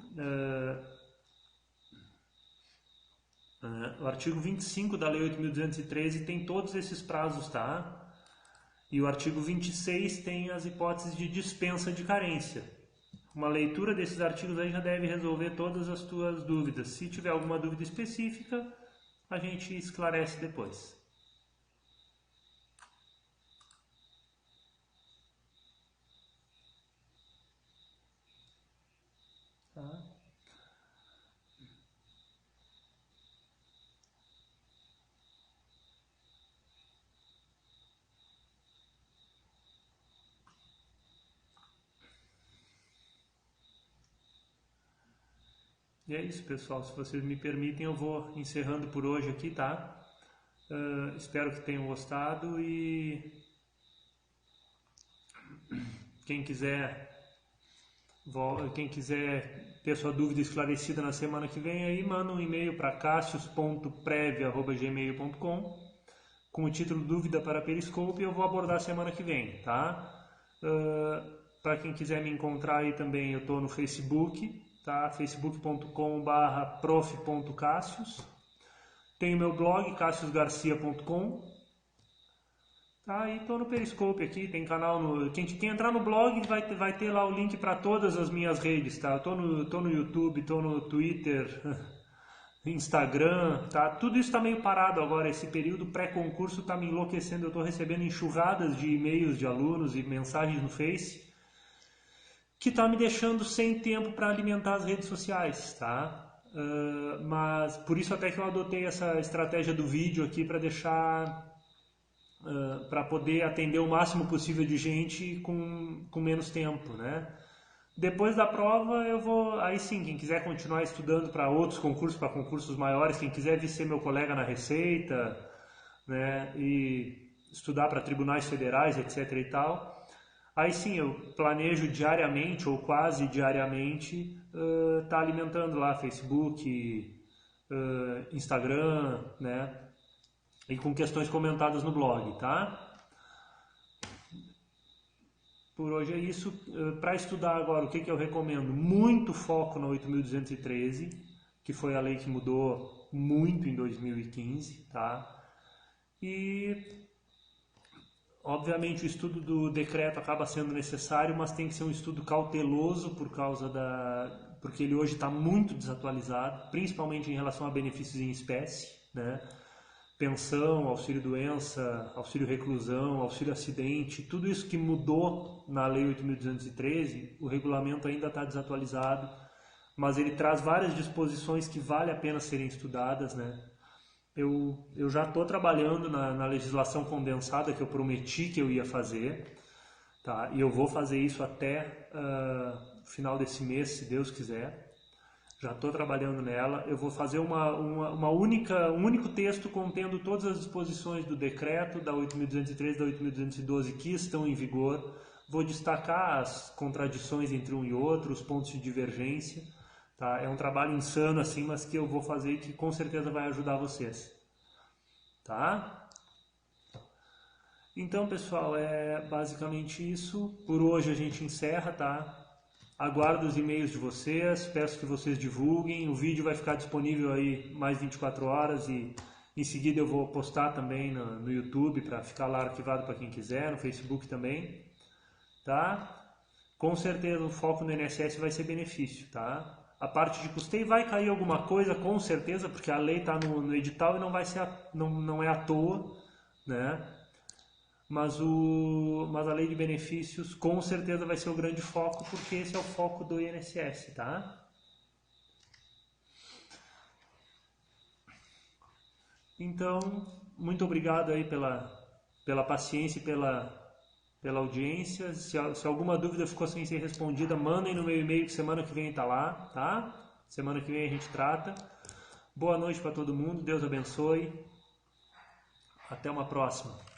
A: o artigo 25 da Lei 8.213 tem todos esses prazos, tá? E o artigo 26 tem as hipóteses de dispensa de carência. Uma leitura desses artigos aí já deve resolver todas as tuas dúvidas. Se tiver alguma dúvida específica, a gente esclarece depois. Tá? E é isso, pessoal. Se vocês me permitem, eu vou encerrando por hoje aqui, tá? Espero que tenham gostado e quem quiser ter sua dúvida esclarecida na semana que vem, aí manda um e-mail para cassius.prev@gmail.com com o título Dúvida para Periscope e eu vou abordar semana que vem, tá? Para quem quiser me encontrar aí também, eu estou no Facebook, tá? facebook.com/prof.cassius. Tenho meu blog, cassiusgarcia.com. Tá, e estou no Periscope aqui, tem canal no... Quem entrar no blog vai ter lá o link para todas as minhas redes, tá? Eu tô no YouTube, estou no Twitter, Instagram, tá? Tudo isso está meio parado agora, esse período pré-concurso está me enlouquecendo, eu estou recebendo enxurradas de e-mails de alunos e mensagens no Face, que está me deixando sem tempo para alimentar as redes sociais, tá? Mas por isso até que eu adotei essa estratégia do vídeo aqui para deixar... para poder atender o máximo possível de gente com menos tempo, né? Depois da prova eu vou, aí sim, quem quiser continuar estudando para outros concursos, para concursos maiores, quem quiser vir ser meu colega na Receita, né, e estudar para tribunais federais, etc e tal, aí sim eu planejo diariamente ou quase diariamente tá alimentando lá Facebook, Instagram, né, e com questões comentadas no blog, tá? Por hoje é isso. Para estudar agora, o que eu recomendo? Muito foco na 8.213, que foi a lei que mudou muito em 2015, tá? E Obviamente o estudo do decreto acaba sendo necessário, mas tem que ser um estudo cauteloso porque ele hoje está muito desatualizado, principalmente em relação a benefícios em espécie, né? Pensão, auxílio-doença, auxílio-reclusão, auxílio-acidente, tudo isso que mudou na Lei 8.213, o regulamento ainda está desatualizado, mas ele traz várias disposições que vale a pena serem estudadas, né? Eu já estou trabalhando na legislação condensada que eu prometi que eu ia fazer, tá? E eu vou fazer isso até o final desse mês, se Deus quiser. Já estou trabalhando nela. Eu vou fazer um único texto contendo todas as disposições do decreto, da 8.213, da 8.212 que estão em vigor. Vou destacar as contradições entre um e outro, os pontos de divergência. Tá? É um trabalho insano assim, mas que eu vou fazer e que com certeza vai ajudar vocês. Tá? Então, pessoal, é basicamente isso. Por hoje a gente encerra, tá? Aguardo os e-mails de vocês, peço que vocês divulguem. O vídeo vai ficar disponível aí mais 24 horas e em seguida eu vou postar também no YouTube para ficar lá arquivado para quem quiser, no Facebook também, tá? Com certeza o foco no INSS vai ser benefício, tá? A parte de custeio vai cair alguma coisa, com certeza, porque a lei está no edital e não vai ser, não é à toa, né? Mas a lei de benefícios com certeza vai ser o grande foco, porque esse é o foco do INSS, tá? Então, muito obrigado aí pela paciência e pela audiência. Se alguma dúvida ficou sem ser respondida, mandem no meu e-mail que semana que vem está lá, tá? Semana que vem a gente trata. Boa noite para todo mundo, Deus abençoe. Até uma próxima.